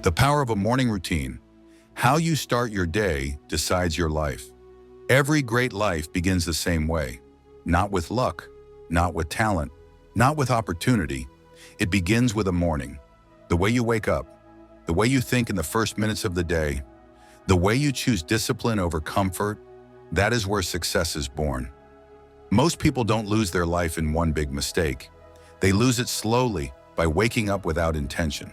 The power of a morning routine. How you start your day decides your life. Every great life begins the same way. Not with luck, not with talent, not with opportunity. It begins with a morning. The way you wake up, the way you think in the first minutes of the day, the way you choose discipline over comfort, that is where success is born. Most people don't lose their life in one big mistake. They lose it slowly by waking up without intention.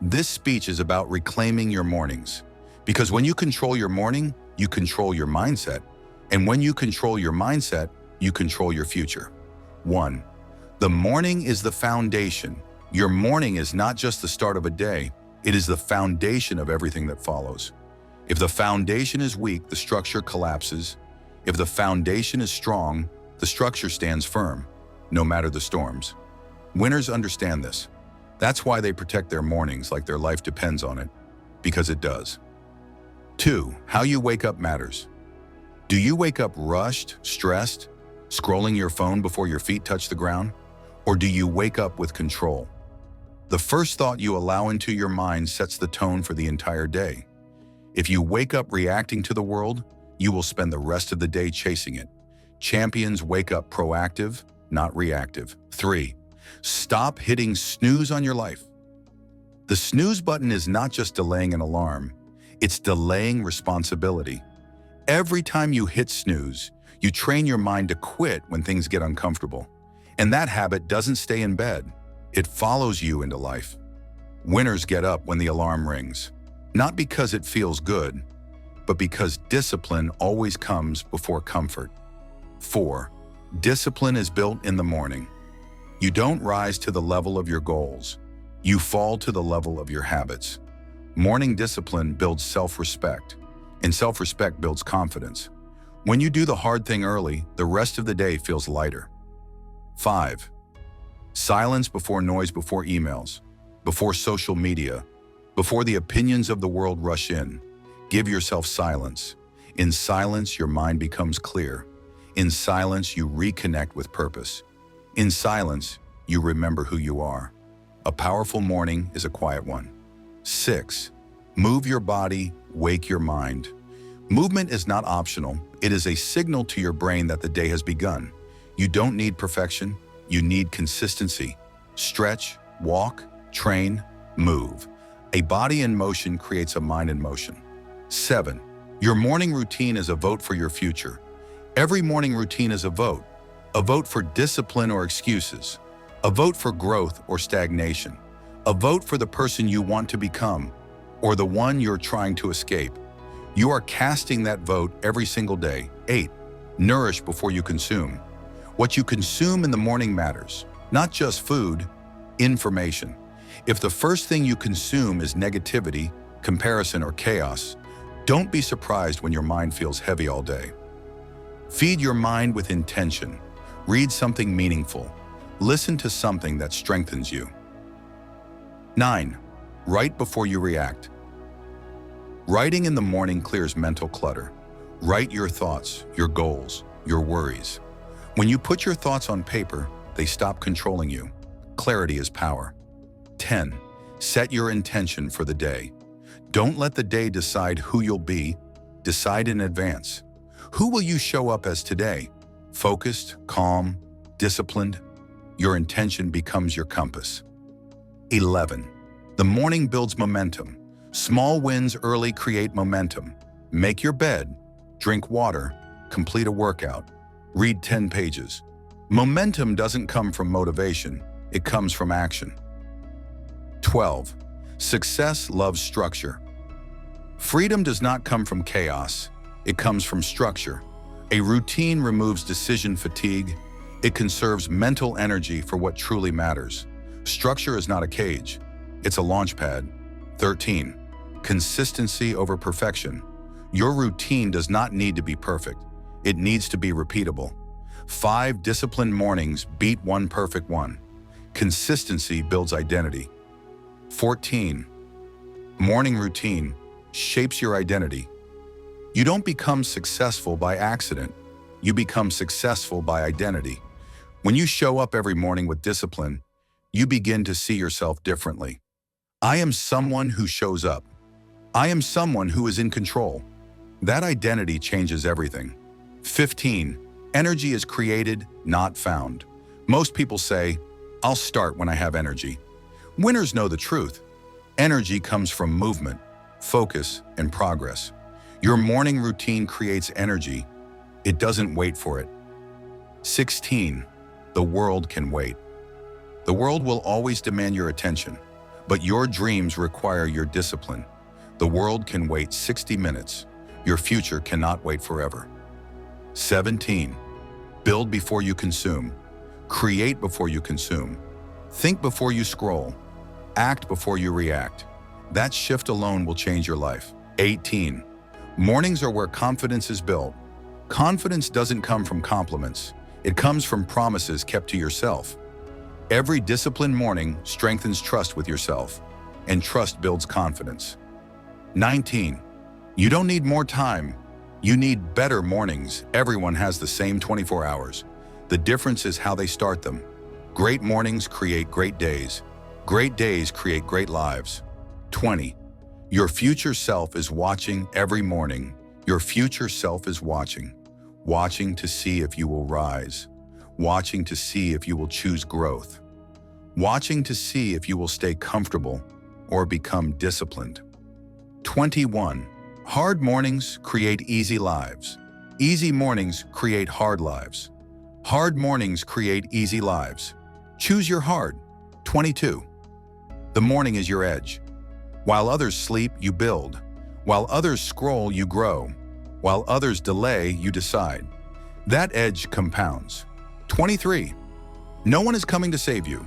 This speech is about reclaiming your mornings. Because when you control your morning, you control your mindset. And when you control your mindset, you control your future. 1. The morning is the foundation. Your morning is not just the start of a day, it is the foundation of everything that follows. If the foundation is weak, the structure collapses. If the foundation is strong, the structure stands firm, no matter the storms. Winners understand this. That's why they protect their mornings like their life depends on it, because it does. 2. How you wake up matters. Do you wake up rushed, stressed, scrolling your phone before your feet touch the ground? Or do you wake up with control? The first thought you allow into your mind sets the tone for the entire day. If you wake up reacting to the world, you will spend the rest of the day chasing it. Champions wake up proactive, not reactive. 3. Stop hitting snooze on your life. The snooze button is not just delaying an alarm, it's delaying responsibility. Every time you hit snooze, you train your mind to quit when things get uncomfortable. And that habit doesn't stay in bed, it follows you into life. Winners get up when the alarm rings, not because it feels good, but because discipline always comes before comfort. 4. Discipline is built in the morning. You don't rise to the level of your goals. You fall to the level of your habits. Morning discipline builds self-respect, and self-respect builds confidence. When you do the hard thing early, the rest of the day feels lighter. 5. Silence before noise, before emails, before social media, before the opinions of the world rush in. Give yourself silence. In silence, your mind becomes clear. In silence, you reconnect with purpose. In silence, you remember who you are. A powerful morning is a quiet one. 6. Move your body, wake your mind. Movement is not optional. It is a signal to your brain that the day has begun. You don't need perfection. You need consistency. Stretch, walk, train, move. A body in motion creates a mind in motion. 7. Your morning routine is a vote for your future. Every morning routine is a vote for discipline or excuses, a vote for growth or stagnation, a vote for the person you want to become, or the one you're trying to escape. You are casting that vote every single day. 8. Nourish before you consume. What you consume in the morning matters, not just food, information. If the first thing you consume is negativity, comparison, or chaos, don't be surprised when your mind feels heavy all day. Feed your mind with intention. Read something meaningful. Listen to something that strengthens you. 9. Write before you react. Writing in the morning clears mental clutter. Write your thoughts, your goals, your worries. When you put your thoughts on paper, they stop controlling you. Clarity is power. 10. Set your intention for the day. Don't let the day decide who you'll be. Decide in advance. Who will you show up as today? Focused, calm, disciplined? Your intention becomes your compass. 11. The morning builds momentum. Small wins early create momentum. Make your bed, drink water, complete a workout, read 10 pages. Momentum doesn't come from motivation, it comes from action. 12. Success loves structure. Freedom does not come from chaos, it comes from structure. A routine removes decision fatigue. It conserves mental energy for what truly matters. Structure is not a cage, it's a launch pad. 13. Consistency over perfection. Your routine does not need to be perfect. It needs to be repeatable. 5 disciplined mornings beat 1 perfect one. Consistency builds identity. 14. Morning routine shapes your identity. You don't become successful by accident. You become successful by identity. When you show up every morning with discipline, you begin to see yourself differently. I am someone who shows up. I am someone who is in control. That identity changes everything. 15. Energy is created, not found. Most people say, I'll start when I have energy. Winners know the truth. Energy comes from movement, focus, and progress. Your morning routine creates energy. It doesn't wait for it. 16. The world can wait. The world will always demand your attention, but your dreams require your discipline. The world can wait 60 minutes. Your future cannot wait forever. 17. Build before you consume. Create before you consume. Think before you scroll. Act before you react. That shift alone will change your life. 18. Mornings are where confidence is built. Confidence doesn't come from compliments. It comes from promises kept to yourself. Every disciplined morning strengthens trust with yourself, and trust builds confidence. 19. You don't need more time. You need better mornings. Everyone has the same 24 hours. The difference is how they start them. Great mornings create great days. Great days create great lives. 20. Your future self is watching every morning. Your future self is watching. Watching to see if you will rise. Watching to see if you will choose growth. Watching to see if you will stay comfortable or become disciplined. 21. Hard mornings create easy lives. Easy mornings create hard lives. Hard mornings create easy lives. Choose your hard. 22. The morning is your edge. While others sleep, you build. While others scroll, you grow. While others delay, you decide. That edge compounds. 23. No one is coming to save you.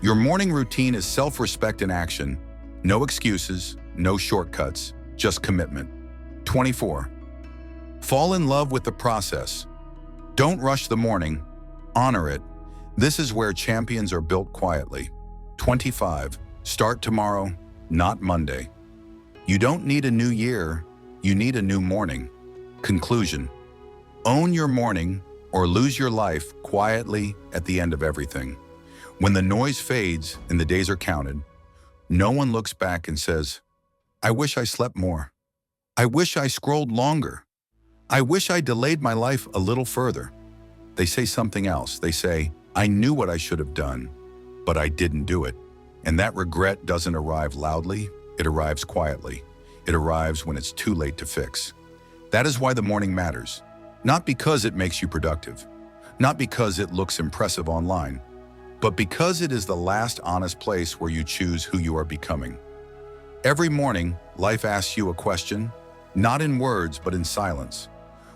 Your morning routine is self-respect in action. No excuses, no shortcuts, just commitment. 24. Fall in love with the process. Don't rush the morning. Honor it. This is where champions are built quietly. 25. Start tomorrow, not Monday. You don't need a new year. You need a new morning. Conclusion. Own your morning or lose your life quietly at the end of everything. When the noise fades and the days are counted, no one looks back and says, I wish I slept more. I wish I scrolled longer. I wish I delayed my life a little further. They say something else. They say, I knew what I should have done, but I didn't do it. And that regret doesn't arrive loudly, it arrives quietly. It arrives when it's too late to fix. That is why the morning matters. Not because it makes you productive, not because it looks impressive online, but because it is the last honest place where you choose who you are becoming. Every morning, life asks you a question, not in words, but in silence.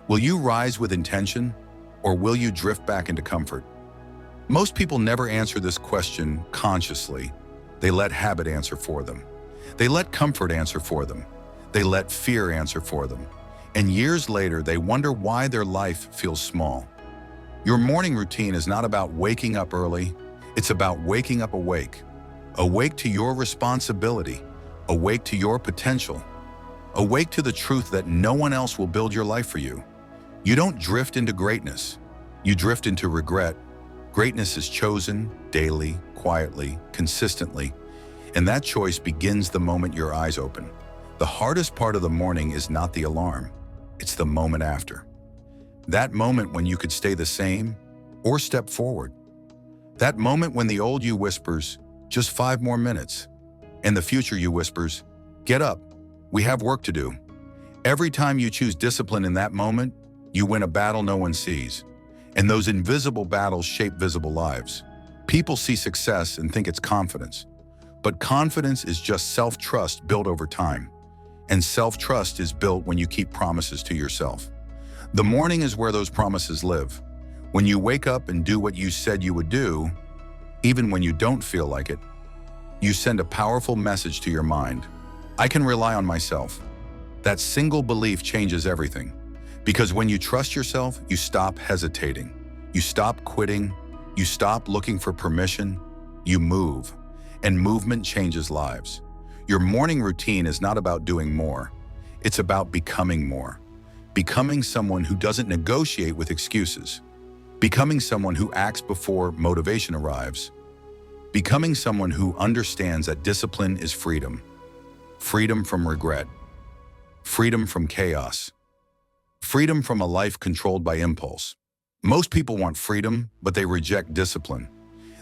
Will you rise with intention, or will you drift back into comfort? Most people never answer this question consciously. They let habit answer for them. They let comfort answer for them. They let fear answer for them. And years later, they wonder why their life feels small. Your morning routine is not about waking up early. It's about waking up awake. Awake to your responsibility. Awake to your potential. Awake to the truth that no one else will build your life for you. You don't drift into greatness. You drift into regret. Greatness is chosen daily, quietly, consistently, and that choice begins the moment your eyes open. The hardest part of the morning is not the alarm. It's the moment after. That moment when you could stay the same or step forward. That moment when the old you whispers, just 5 more minutes, and the future you whispers, get up, we have work to do. Every time you choose discipline in that moment, you win a battle no one sees. And those invisible battles shape visible lives. People see success and think it's confidence. But confidence is just self-trust built over time. And self-trust is built when you keep promises to yourself. The morning is where those promises live. When you wake up and do what you said you would do, even when you don't feel like it, you send a powerful message to your mind. I can rely on myself. That single belief changes everything. Because when you trust yourself, you stop hesitating. You stop quitting. You stop looking for permission. You move. And movement changes lives. Your morning routine is not about doing more. It's about becoming more. Becoming someone who doesn't negotiate with excuses. Becoming someone who acts before motivation arrives. Becoming someone who understands that discipline is freedom. Freedom from regret. Freedom from chaos. Freedom from a life controlled by impulse. Most people want freedom, but they reject discipline.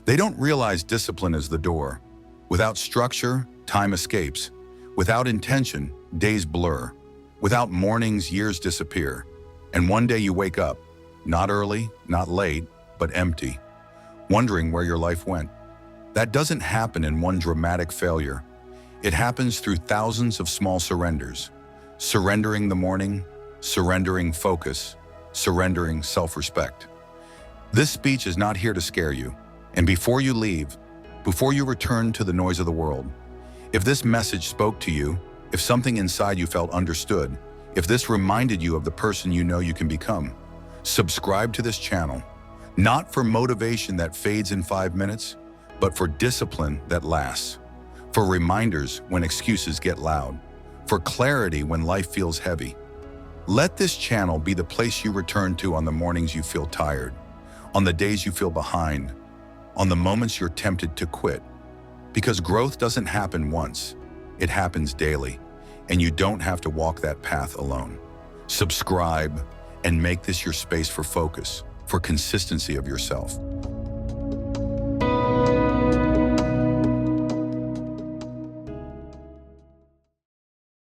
They don't realize discipline is the door. Without structure, time escapes. Without intention, days blur. Without mornings, years disappear. And one day you wake up, not early, not late, but empty, wondering where your life went. That doesn't happen in one dramatic failure. It happens through thousands of small surrenders. Surrendering the morning, surrendering focus, surrendering self-respect. This speech is not here to scare you. And before you leave, before you return to the noise of the world, if this message spoke to you, if something inside you felt understood, if this reminded you of the person you know you can become, subscribe to this channel, not for motivation that fades in 5 minutes, but for discipline that lasts, for reminders when excuses get loud, for clarity when life feels heavy. Let this channel be the place you return to on the mornings you feel tired, on the days you feel behind, on the moments you're tempted to quit. Because growth doesn't happen once, it happens daily, and you don't have to walk that path alone. Subscribe and make this your space for focus, for consistency of yourself.